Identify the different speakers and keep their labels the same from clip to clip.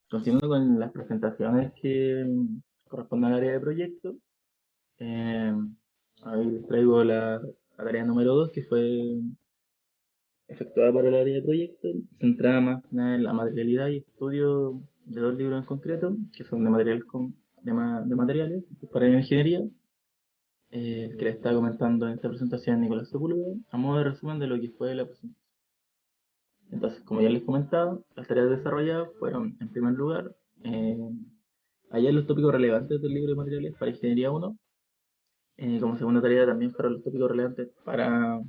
Speaker 1: Continuando con las presentaciones que corresponden al área de proyecto, eh, ahí les traigo la tarea número 2 que fue efectuada para el área de proyecto, centrada más que nada en la materialidad y estudio de dos libros en concreto, que son de, de materiales para la ingeniería, que les estaba comentando en esta presentación Nicolás Sepúlveda, a modo de resumen de lo que fue la presentación. Entonces, como ya les comentaba, las tareas desarrolladas fueron, en primer lugar, eh, hallar los tópicos relevantes del libro de materiales para Ingeniería 1. Como segunda tarea también fueron los tópicos relevantes para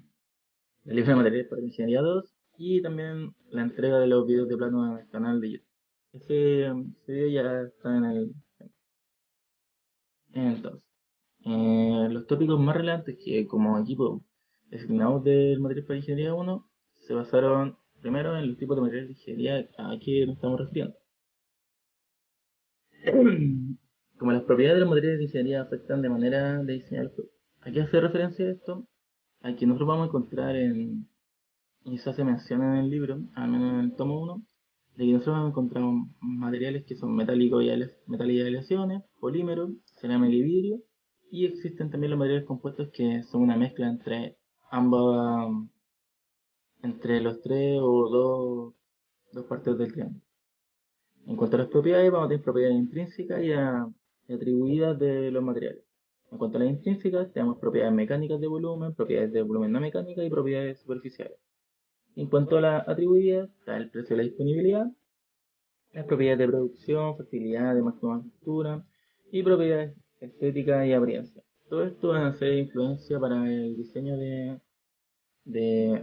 Speaker 1: el libro de materiales para Ingeniería 2 y también la entrega de los videos de plano en el canal de YouTube. Ese video ya está en el... Entonces, los tópicos más relevantes que como equipo designamos del material para Ingeniería 1 se basaron primero en los tipos de materiales de ingeniería a que nos estamos refiriendo. Como las propiedades de los materiales de ingeniería afectan de manera de diseñar el juego. ¿A qué hace referencia esto? A que nosotros vamos a encontrar y se hace mención en el libro, al menos en el tomo 1, de que nosotros vamos a encontrar materiales que son metálicos metal y aleaciones, polímeros, cerámica y vidrio, y existen también los materiales compuestos que son una mezcla entre ambas, entre los tres o dos partes del triángulo. En cuanto a las propiedades, vamos a tener propiedades intrínsecas y atribuidas de los materiales. En cuanto a las intrínsecas, tenemos propiedades mecánicas propiedades de volumen no mecánicas y propiedades superficiales. En cuanto a las atribuidas, está el precio y la disponibilidad, las propiedades de producción, facilidad de máxima manufactura y propiedades estéticas y apariencia. Todo esto van a ser influencia para el diseño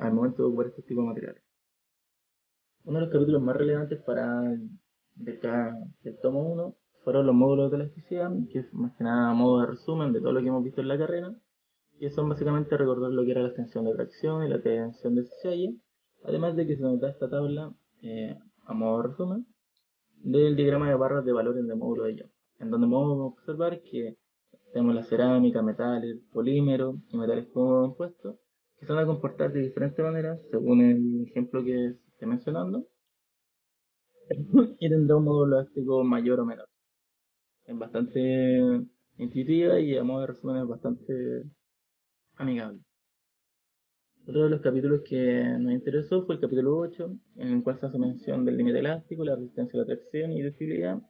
Speaker 1: al momento de ocupar este tipo de materiales. Uno de los capítulos más relevantes del tomo 1 fueron los módulos de elasticidad, que es más que nada a modo de resumen de todo lo que hemos visto en la carrera, que son básicamente recordar lo que era la extensión de tracción y la tensión de cizalla, además de que se nos da esta tabla, a modo de resumen, del diagrama de barras de valores de módulo de Young, en donde podemos observar que tenemos la cerámica, metales, polímeros y metales compuestos, que se van a comportar de diferentes maneras según el ejemplo que esté mencionando, y tendrá un módulo elástico mayor o menor. Es bastante intuitiva y a modo de resumen es bastante amigable. Otro de los capítulos que nos interesó fue el capítulo 8, en el cual se hace mención del límite elástico, la resistencia a la tracción y ductilidad.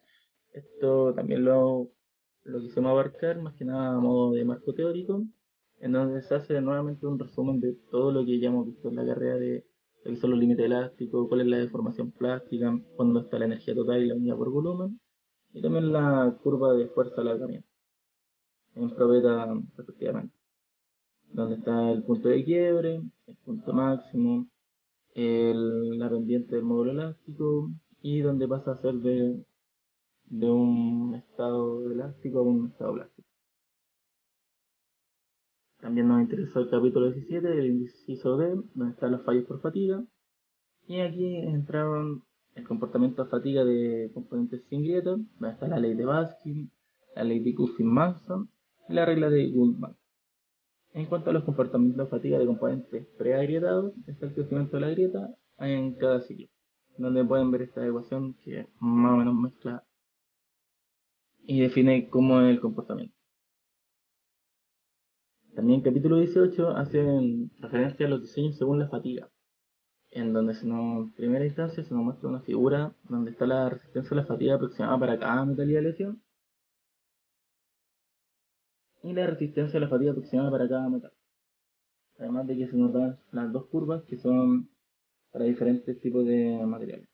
Speaker 1: Esto también lo quisimos abarcar más que nada a modo de marco teórico, en donde se hace nuevamente un resumen de todo lo que ya hemos visto en la carrera de lo que son los límites elásticos, cuál es la deformación plástica, cuándo está la energía total y la unidad por volumen, y también la curva de fuerza alargamiento en probeta respectivamente, donde está el punto de quiebre, el punto máximo, la pendiente del módulo elástico y donde pasa a ser de un estado elástico a un estado plástico. También nos interesó el capítulo 17, el inciso D, donde están los fallos por fatiga, y aquí entraron el comportamiento de fatiga de componentes sin grieta, donde está la ley de Baskin, la ley de Coffin-Manson y la regla de Goldman. En cuanto a los comportamientos de fatiga de componentes preagrietados, está el crecimiento de la grieta en cada ciclo, donde pueden ver esta ecuación que más o menos mezcla y define cómo es el comportamiento. También capítulo 18 hace referencia a los diseños según la fatiga, en donde en primera instancia se nos muestra una figura donde está la resistencia a la fatiga aproximada para cada metal y aleación y la resistencia a la fatiga aproximada para cada metal. Además de que se nos dan las dos curvas que son para diferentes tipos de materiales.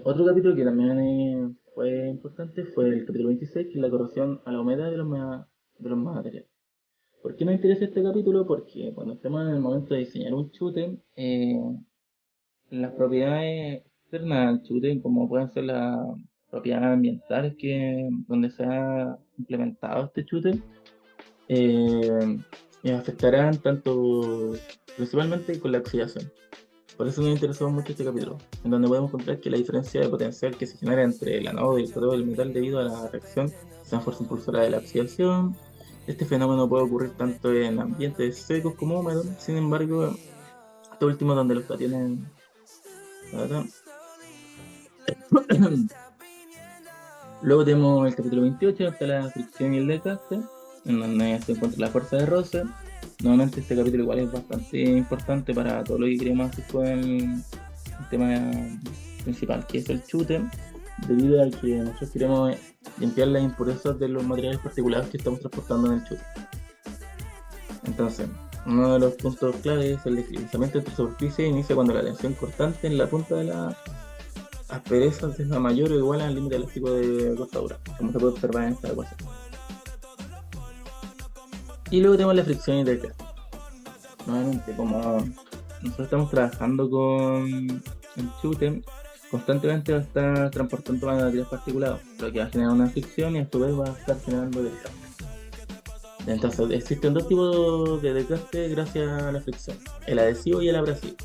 Speaker 1: Otro capítulo que también fue importante fue el capítulo 26, que es la corrosión a la humedad de los materiales. ¿Por qué nos interesa este capítulo? Porque cuando estemos en el momento de diseñar un chute, las propiedades externas al chute, como pueden ser las propiedades ambientales donde se ha implementado este chute, eh, afectarán tanto principalmente con la oxidación. Por eso nos interesó mucho este capítulo, en donde podemos encontrar que la diferencia de potencial que se genera entre el anodo y el catodo del metal debido a la reacción son fuerza impulsora de la oxidación, Este fenómeno puede ocurrir tanto en ambientes secos como húmedos, sin embargo, esto último donde los cationes... Luego tenemos el capítulo 28, donde está la fricción y el desgaste, en donde se encuentra la fuerza de roce. Nuevamente este capítulo igual es bastante importante para todo lo que queremos hacer con el tema principal, que es el chute, debido a que nosotros queremos limpiar las impurezas de los materiales particulares que estamos transportando en el chute. Entonces, uno de los puntos clave es el deslizamiento entre superficie e inicia cuando la tensión cortante en la punta de la aspereza es la mayor o igual al límite elástico de cortadura, como se puede observar en esta ecuación. Y luego tenemos la fricción y desgaste. Nuevamente, como nosotros estamos trabajando con el chute, constantemente va a estar transportando materiales particulados, lo que va a generar una fricción y a su vez va a estar generando desgaste. Entonces existen dos tipos de desgaste gracias a la fricción, el adhesivo y el abrasivo.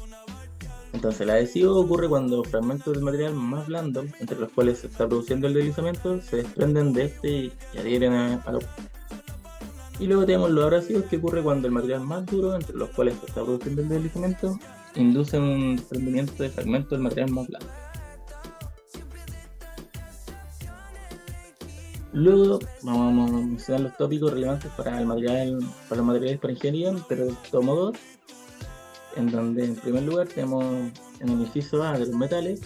Speaker 1: Entonces el adhesivo ocurre cuando fragmentos de material más blando, entre los cuales se está produciendo el deslizamiento, se desprenden de este y adhieren a la. Y luego tenemos los abrasivos, que ocurre cuando el material más duro, entre los cuales se está produciendo el deslizamiento, induce un desprendimiento de fragmentos del material más blando. Luego vamos a mencionar los tópicos relevantes para el material, para los materiales para ingeniería, pero del tomo 2, en donde en primer lugar tenemos en el inciso A de los metales,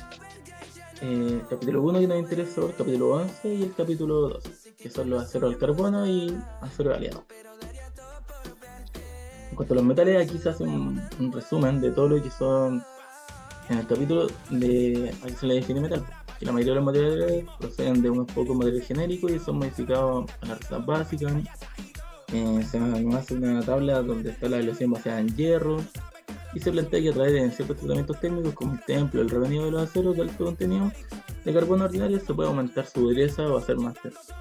Speaker 1: capítulo 1 que nos interesó, el capítulo 11 y el capítulo 2, que son los aceros al carbono y acero aliado. En cuanto a los metales, aquí se hace un resumen de todo lo que son en el capítulo de aquí se le define metal, que la mayoría de los materiales proceden de unos pocos materiales genéricos y son modificados a las recetas básicas. Se nos hace una tabla donde está la aleación basada en hierro y se plantea que a través de ciertos tratamientos técnicos, como el templo, el revenido de los aceros de alto contenido de carbono ordinario, se puede aumentar su dureza o hacer más terso.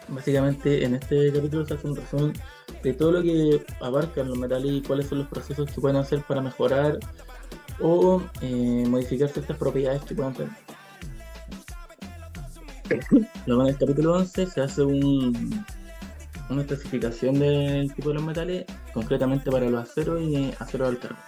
Speaker 1: Básicamente en este capítulo se hace un resumen de todo lo que abarcan los metales y cuáles son los procesos que pueden hacer para mejorar o modificar ciertas propiedades que puedan tener. Luego en el capítulo 11 se hace una especificación del tipo de los metales, concretamente para los aceros y aceros al carbono,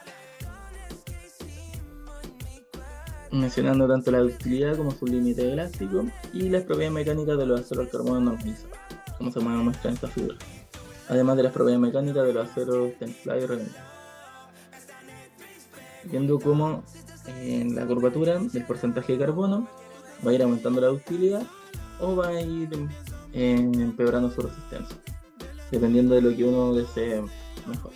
Speaker 1: mencionando tanto la ductilidad como su límite elástico y las propiedades mecánicas de los aceros al carbono normalizados, como se muestra en esta figura, además de las propiedades mecánicas de los aceros templados y revenidos, viendo cómo en la curvatura del porcentaje de carbono va a ir aumentando la ductilidad o va a ir empeorando su resistencia, dependiendo de lo que uno desee mejor.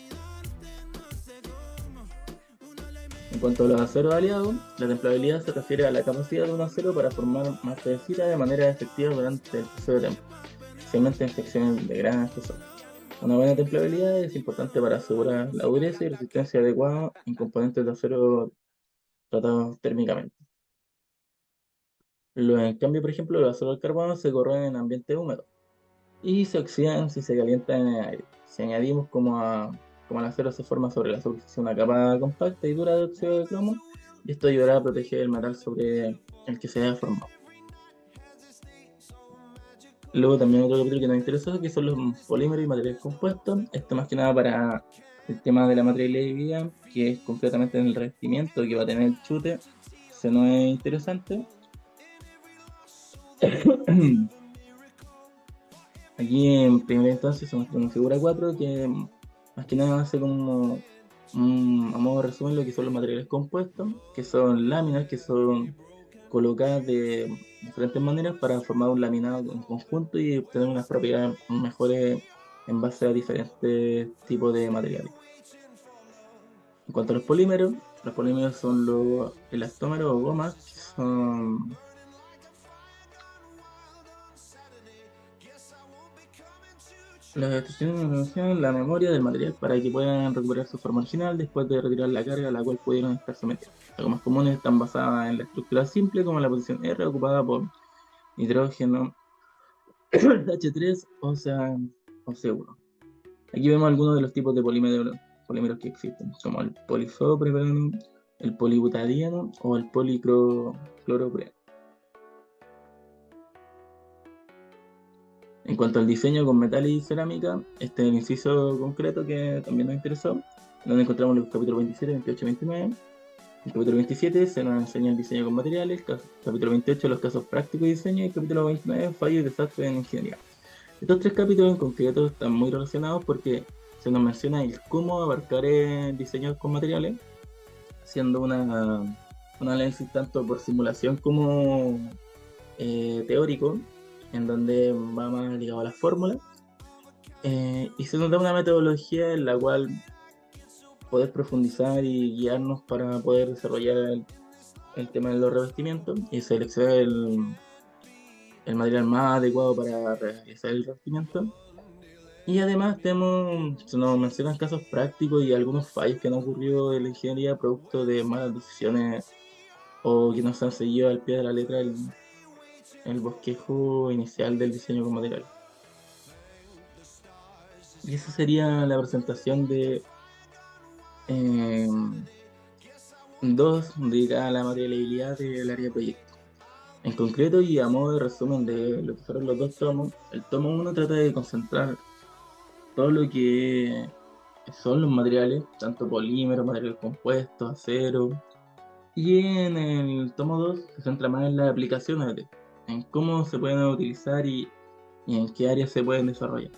Speaker 1: En cuanto a los aceros aliados, la templabilidad se refiere a la capacidad de un acero para formar masa de fibra de manera efectiva durante el proceso de templado, especialmente en secciones de gran espesor. Una buena templabilidad es importante para asegurar la dureza y resistencia adecuada en componentes de acero tratados térmicamente. En cambio, por ejemplo, los aceros al carbono se corroen en ambientes húmedos y se oxidan si se calientan en el aire. Si añadimos como el acero se forma sobre la superficie una capa compacta y dura de óxido de plomo, y esto ayudará a proteger el metal sobre el que se haya formado. Luego también otro capítulo que nos interesa, que son los polímeros y materiales compuestos. Esto más que nada para el tema de la materialidad, que es concretamente en el revestimiento que va a tener el chute. Se nos es interesante. Aquí en primera instancia se muestra una figura 4 que más que nada hace como a modo de resumen lo que son los materiales compuestos, que son láminas que son colocadas de diferentes maneras para formar un laminado en conjunto y obtener unas propiedades mejores en base a diferentes tipos de materiales. En cuanto a los polímeros son los elastómeros o gomas, que son la extensión la memoria del material para que puedan recuperar su forma original después de retirar la carga a la cual pudieron estar sometidos. Las más comunes están basadas en la estructura simple, como la posición R ocupada por nitrógeno, H3 o sea, o C1. Aquí vemos algunos de los tipos de polímeros que existen, como el polisopropeno, el polibutadieno o el policloropropeno. En cuanto al diseño con metal y cerámica, este es el inciso concreto que también nos interesó, donde encontramos los capítulos 27, 28 y 29. En el capítulo 27 se nos enseña el diseño con materiales, capítulo 28 los casos prácticos de diseño y el capítulo 29 fallos y desastres en ingeniería. Estos tres capítulos en concreto están muy relacionados porque se nos menciona el cómo abarcar el diseño con materiales, haciendo un análisis tanto por simulación como teórico, en donde va más ligado a las fórmulas, y se nos da una metodología en la cual poder profundizar y guiarnos para poder desarrollar el tema de los revestimientos y seleccionar el material más adecuado para realizar el revestimiento. Y además se nos mencionan casos prácticos y algunos fallos que han ocurrido en la ingeniería producto de malas decisiones o que no se han seguido al pie de la letra el bosquejo inicial del diseño con material. Y esa sería la presentación de eh, dos dedicada a la materialidad del área de proyecto. En concreto y a modo de resumen de lo que fueron los dos tomos, el tomo uno trata de concentrar todo lo que son los materiales, tanto polímeros, materiales compuestos, acero. Y en el tomo 2 se centra más en las aplicaciones, en cómo se pueden utilizar y en qué áreas se pueden desarrollar.